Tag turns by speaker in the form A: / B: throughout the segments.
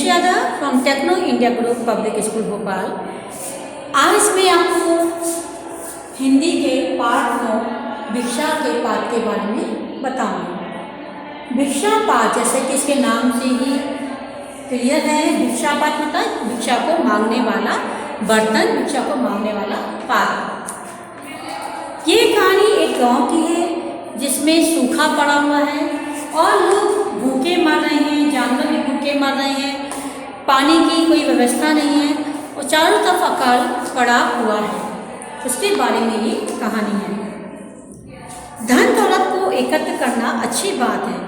A: Yadav from Techno India group public school Bhopal. आज मैं आपको हिंदी के पाठ 9 भिक्षा के पाठ के बारे में बताऊंगी। भिक्षा पाठ जैसे कि इसके नाम से ही क्लियर है, भिक्षा पाठ मतलब भिक्षा को मांगने वाला बर्तन, भिक्षा को मांगने वाला पात्र। ये कहानी एक गांव की है जिसमें सूखा पड़ा हुआ है और लोग भूखे मर रहे हैं, जानवर भी भूखे मर रहे हैं, पानी की कोई व्यवस्था नहीं है और चारों तरफ अकाल पड़ा हुआ है। उसके बारे में ये कहानी है। धन दौलत को एकत्र करना अच्छी बात है,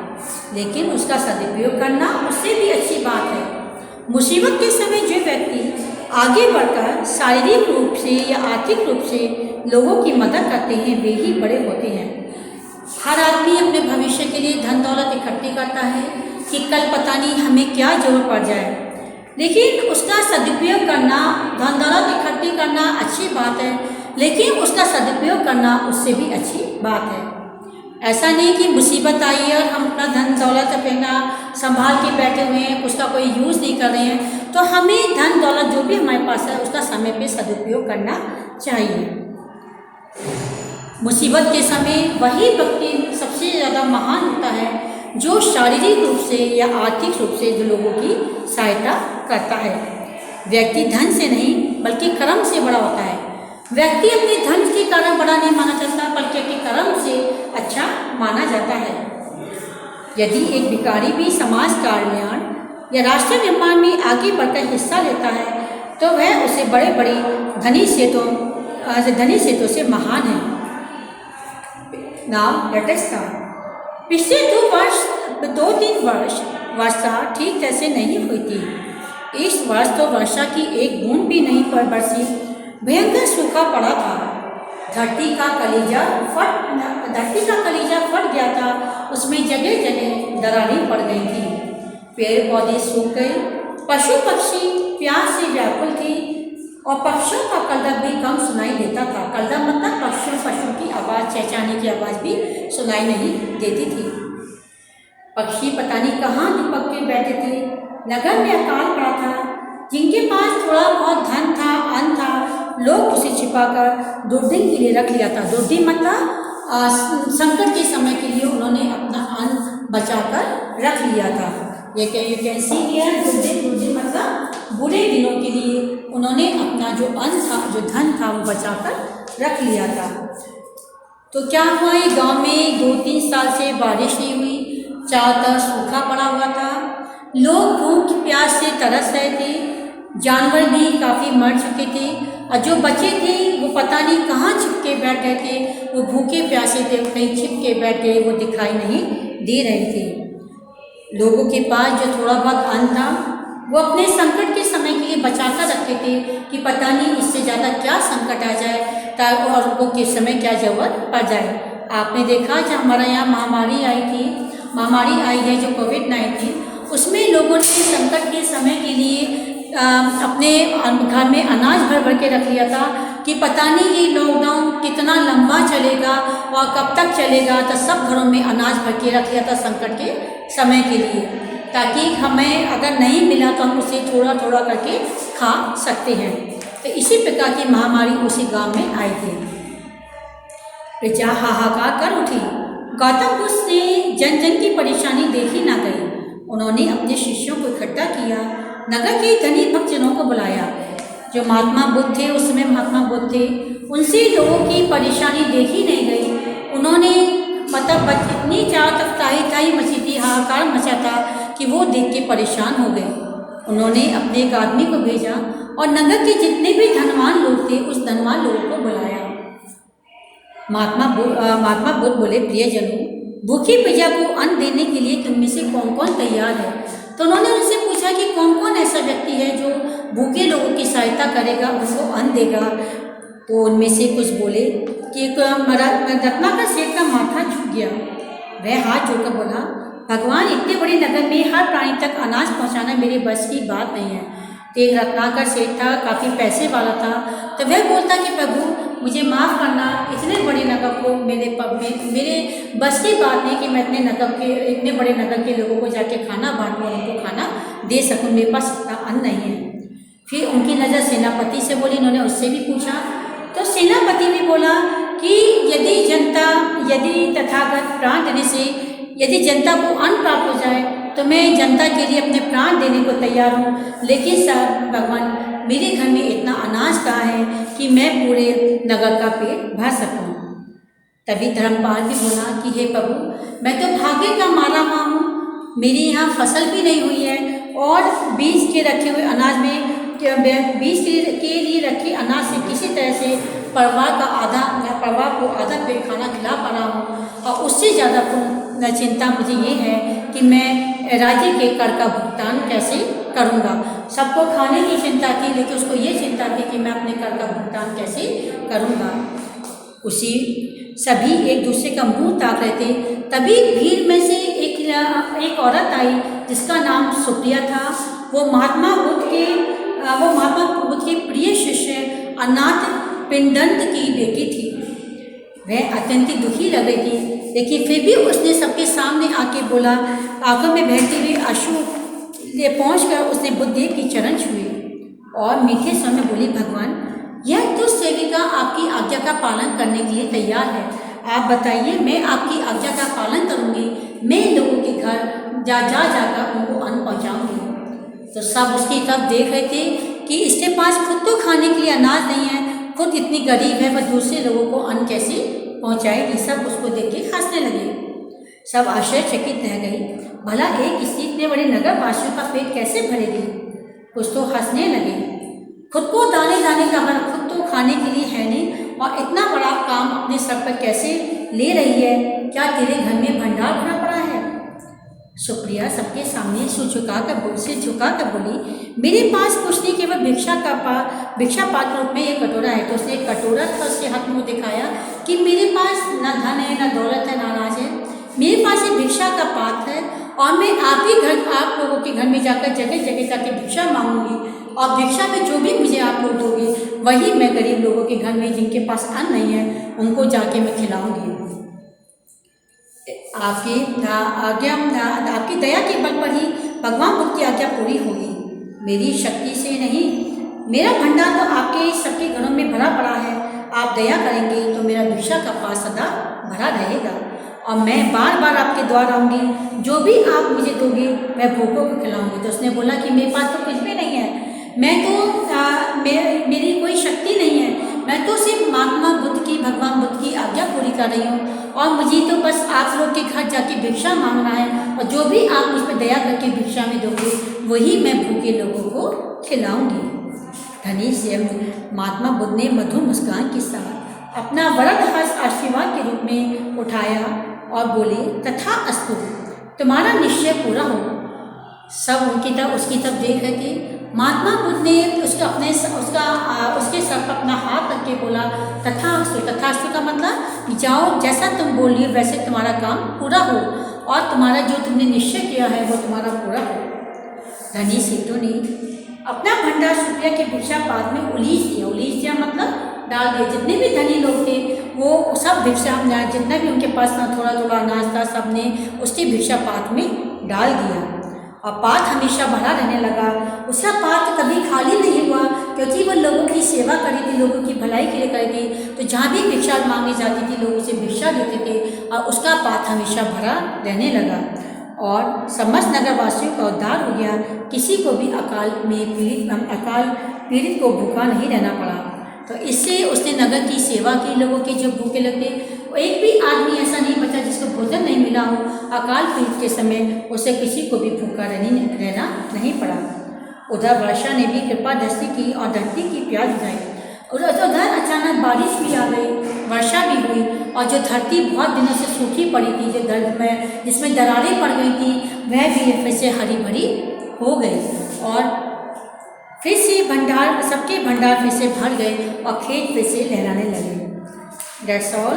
A: लेकिन उसका सदुपयोग करना उससे भी अच्छी बात है। मुसीबत के समय जो व्यक्ति आगे बढ़कर शारीरिक रूप से या आर्थिक रूप से लोगों की मदद करते हैं वे ही बड़े होते हैं। हर आदमी अपने भविष्य के लिए धन दौलत इकट्ठी करता है कि कल पता नहीं हमें क्या जरूरत पड़ जाए, लेकिन उसका सदुपयोग करना, धन दौलत इकट्ठी करना अच्छी बात है, लेकिन उसका सदुपयोग करना उससे भी अच्छी बात है। ऐसा नहीं कि मुसीबत आई है और हम अपना धन दौलत अपना संभाल के बैठे हुए हैं, उसका कोई यूज़ नहीं कर रहे हैं, तो हमें धन दौलत जो भी हमारे पास है उसका समय पे सदुपयोग करना चाहिए। मुसीबत के समय वही व्यक्ति सबसे ज़्यादा महान होता है जो शारीरिक रूप से या आर्थिक रूप से जो लोगों की सहायता करता है। व्यक्ति धन से नहीं बल्कि कर्म से बड़ा होता है। व्यक्ति अपने धन के कारण बड़ा नहीं माना जाता बल्कि अपने कर्म से अच्छा माना जाता है। यदि एक भिखारी भी समाज कल्याण या राष्ट्र निर्माण में आगे बढ़कर हिस्सा लेता है तो वह उसे बड़े बड़े धनी सेठों से महान है। Now let us start. पिछले 2-3 वर्ष वर्षा ठीक जैसे नहीं हुई थी। इस वर्ष तो वर्षा की एक बूंद भी नहीं बरसी। भयंकर सूखा पड़ा था। धरती का कलीजा फट गया था। उसमें जगह जगह दरारें पड़ गई थी। पेड़ पौधे सूख गए। पशु पक्षी प्यास से व्याकुल थे और पक्षियों का कलरव भी कम सुनाई देता था। कलरव मतलब पशु की आवाज़, चहचहाने की आवाज़ भी सुनाई नहीं देती थी। पक्षी पता नहीं कहाँ दुबक के बैठे थे। नगर में अकाल पड़ा था। जिनके पास थोड़ा बहुत धन था, अन्न था, लोग उसे छिपाकर दुर्दिन के लिए रख लिया था। दुर्दिन मतलब संकट के समय के लिए उन्होंने अपना अन्न बचाकर रख लिया था। ये यू कैन सी हियर दुर्दिन मतलब बुरे दिनों के लिए उन्होंने अपना जो अन्न था, जो धन था वो बचाकर रख लिया था। तो क्या हुआ, ये गांव में 2-3 साल से बारिश नहीं हुई। चारों तरफ सूखा पड़ा हुआ था। लोग भूख प्यास से तरस रहे थे। जानवर भी काफ़ी मर चुके थे और जो बचे थे वो पता नहीं कहाँ छिप के बैठ गए थे। वो भूखे प्यासे थे, कहीं छिप के बैठ गए, वो दिखाई नहीं दे रहे थे। लोगों के पास जो थोड़ा बहुत अन्न था वो अपने संकट के समय के लिए बचाकर रखते थे कि पता नहीं इससे ज़्यादा क्या संकट आ जाए और उनको किस समय क्या जरूरत पड़ जाए। आपने देखा जब हमारे यहाँ महामारी आई है जो कोविड-19, उसमें लोगों ने संकट के समय के लिए अपने घर में अनाज भर के रख लिया था कि पता नहीं ये लॉकडाउन कितना लंबा चलेगा और कब तक चलेगा। तो सब घरों में अनाज भर के रख लिया था संकट के समय के लिए, ताकि हमें अगर नहीं मिला तो हम उसे थोड़ा थोड़ा करके खा सकते हैं। तो इसी प्रकार की महामारी उसी गांव में आई थी। प्रजा हाहाकार कर उठी। गौतम बुद्ध ने जन जन की परेशानी देखी ना गई। उन्होंने अपने शिष्यों को इकट्ठा किया, नगर के धनी भक्तजनों को बुलाया जो महात्मा बुद्ध थे, उस समय महात्मा बुद्ध थे। उनसे लोगों की परेशानी देखी नहीं गई। उन्होंने मतलब इतनी चारों तरफ ताही मची थी, हाहाकार मचा था कि वो देख के परेशान हो गए। उन्होंने अपने एक आदमी को भेजा और नगर के जितने भी धनवान लोग थे उस धनवान लोगों को बुलाया। महात्मा बुद्ध बोले, प्रियजनों, भूखी प्रजा को अन्न देने के लिए तुम में से कौन कौन तैयार है? तो उन्होंने उनसे पूछा कि कौन कौन ऐसा व्यक्ति है जो भूखे लोगों की सहायता करेगा, उनको अन्न देगा। तो उनमें से कुछ बोले कि रत्नाकर सेठ का माथा झुक गया। वह हाथ जोड़कर बोला, भगवान, इतने बड़े नगर में हर प्राणी तक अनाज पहुंचाना मेरे बस की बात नहीं है। तो एक रत्नाकर सेठ था, काफ़ी पैसे वाला था। तो वह बोलता कि प्रभु, मुझे माफ़ करना, इतने बड़े नगर को मेरे बस की बात नहीं कि मैं इतने बड़े नगर के लोगों को जाके खाना बांटूँ और उनको खाना दे सकूँ, मेरे पास इतना अन्न नहीं है। फिर उनकी नज़र सेनापति से बोली, इन्होंने उससे भी पूछा तो सेनापति भी बोला कि यदि तथागत प्राण देने से यदि जनता को अन्न प्राप्त हो जाए तो मैं जनता के लिए अपने प्राण देने को तैयार हूँ, लेकिन सर भगवान मेरे घर में इतना अनाज कहाँ है कि मैं पूरे नगर का पेट भर सकूँ। तभी धर्मपाल भी बोला कि हे प्रभु, मैं तो भाग्य का मारा हुआ हूँ, मेरी यहाँ फसल भी नहीं हुई है और बीज के रखे हुए अनाज में बीज के लिए रखे अनाज से किसी तरह से परिवार को आधा पेट खाना खिला पा रहा हूँ, और उससे ज़्यादा चिंता मुझे ये है कि मैं राज्य के कर का भुगतान कैसे करूँगा। सबको खाने की चिंता थी, लेकिन उसको ये चिंता थी कि मैं अपने कर का भुगतान कैसे करूँगा। उसी सभी एक दूसरे का मुंह ताक रहे थे। तभी भीड़ में से एक औरत आई जिसका नाम सुप्रिया था। वो महात्मा बुद्ध के प्रिय शिष्य अनाथ पिंडंत की बेटी थी। वह अत्यंत दुखी लग रही थी, लेकिन फिर भी उसने सबके सामने आके बोला, आंखों में बहते हुए आंसू ले पहुँचकर उसने बुद्धदेव की चरण छुए और मीठे स्वर में बोली, भगवान, यह तो सेविका आपकी आज्ञा का पालन करने के लिए तैयार है। आप बताइए, मैं आपकी आज्ञा का पालन करूंगी। मैं लोगों के घर जाकर उनको अन्न पहुंचाऊंगी। तो सब उसकी तरफ देख रहे थे कि इसके पास खुद तो खाने के लिए अनाज नहीं है, खुद इतनी गरीब है, वह दूसरे लोगों को अन्न कैसे पहुंचाएगी। सब उसको देख के हंसने लगे। सब आश्चर्यचकित रह गई, भला एक स्त्री इतने बड़े नगर वासियों का पेट कैसे भरेगी। कुछ तो हंसने लगे, खुद को दाने का हर खुद तो खाने के लिए है नहीं, और इतना बड़ा काम अपने सर पर कैसे ले रही है। क्या तेरे घर में भंडार भरा पड़ा है। सुप्रिया सबके सामने सिर झुका कर बोली, मेरे पास कुछ नहीं, केवल भिक्षा पात्र रूप में ये कटोरा है। तो उसने कटोरा था, उसके हाथ में दिखाया कि मेरे पास न धन है, न दौलत है, न अनाज है, मेरे पास ये भिक्षा का पात्र है, और मैं आप लोगों के घर में जाकर जगह जगह जाकर भिक्षा मांगूंगी, और भिक्षा में जो भी मुझे आप लोग दोगे वही मैं गरीब लोगों के घर में जिनके पास अन्न नहीं है उनको जाके मैं खिलाऊंगी। आपकी दया के बल पर ही भगवान बुद्ध की आज्ञा पूरी होगी, मेरी शक्ति से नहीं। मेरा भंडार तो आपके सबके घरों में भरा पड़ा है। आप दया करेंगे तो मेरा भिक्षा का पात्र सदा भरा रहेगा, और मैं बार बार आपके द्वार आऊँगी, जो भी आप मुझे दोगे मैं भूखों को खिलाऊंगी। तो उसने बोला कि मेरे पास तो कुछ भी नहीं है, मैं तो मेरी कोई शक्ति नहीं है, मैं तो सिर्फ भगवान बुद्ध की आज्ञा पूरी कर रही हूँ, और मुझे तो बस आप लोग के घर जाके भिक्षा मांगना है, और जो भी आप मुझ पर दया करके भिक्षा में दोगे वही मैं भूखे लोगों को खिलाऊंगी। धनी से महात्मा बुद्ध ने मधुर मुस्कान के साथ अपना वरद हस्त आशीर्वाद के रूप में उठाया और बोले, तथा अस्तु, तुम्हारा निश्चय पूरा हो। सब उसकी तरफ देख रहे थे। महात्मा बुद्ध ने उसके सर पर अपना हाथ रख के बोला, तथास्तु का मतलब जाओ, जैसा तुम बोल रही हो वैसे तुम्हारा काम पूरा हो, और तुम्हारा जो तुमने निश्चय किया है वो तुम्हारा पूरा हो। धनी सेठों ने अपना भंडार सुप्रिया के भिक्षा पात्र में उलीच दिया मतलब डाल दिया। जितने भी धनी लोग थे वो सब भिक्षा, जितना भी उनके पास ना थोड़ा थोड़ा अनाज था, सब ने उसके भिक्षा पात्र में डाल दिया, और पात्र हमेशा भरा रहने लगा। उसका पात्र कभी खाली नहीं हुआ, क्योंकि वो लोगों की सेवा करी थी, लोगों की भलाई के लिए करी थी। तो जहाँ भी भिक्षा मांगी जाती थी लोग उसे भिक्षा देते थे, और उसका पात्र हमेशा भरा रहने लगा, और समस्त नगरवासियों का उद्धार हो गया। किसी को भी अकाल पीड़ित को भूखा नहीं रहना पड़ा। तो इससे उसने नगर की सेवा की, लोगों के जो भूखे लगते, एक भी आदमी ऐसा नहीं बचा जिसको भोजन नहीं मिला हो। अकाल पीड़ित के समय उसे किसी को भी भूखा रहना नहीं पड़ा। उधर वर्षा ने भी कृपा दृष्टि की और धरती की प्यास बुझाई। उधर अचानक बारिश भी आ गई, वर्षा भी हुई, और जो धरती बहुत दिनों से सूखी पड़ी थी, जिसमें दरारें पड़ गई थी, वह भी फिर से हरी भरी हो गई, और फिर से सबके भंडार फिर से भर गए, और खेत फिर से लहराने लगे। That's all.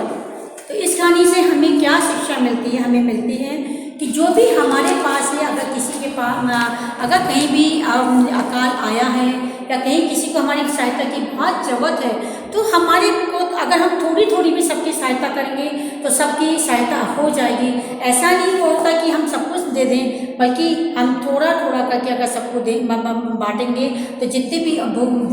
A: तो इस कहानी से हमें क्या शिक्षा मिलती है? हमें मिलती है कि जो भी हमारे पास है, अगर किसी के पास अगर कहीं भी अकाल आया है या कहीं किसी को हमारी सहायता की बहुत ज़रूरत है, तो हमारे को अगर हम थोड़ी थोड़ी भी सबकी सहायता करेंगे तो सबकी सहायता हो जाएगी। ऐसा नहीं होता कि हम सब कुछ दे दें, बल्कि हम थोड़ा थोड़ा करके अगर सबको दे बांटेंगे तो जितने भी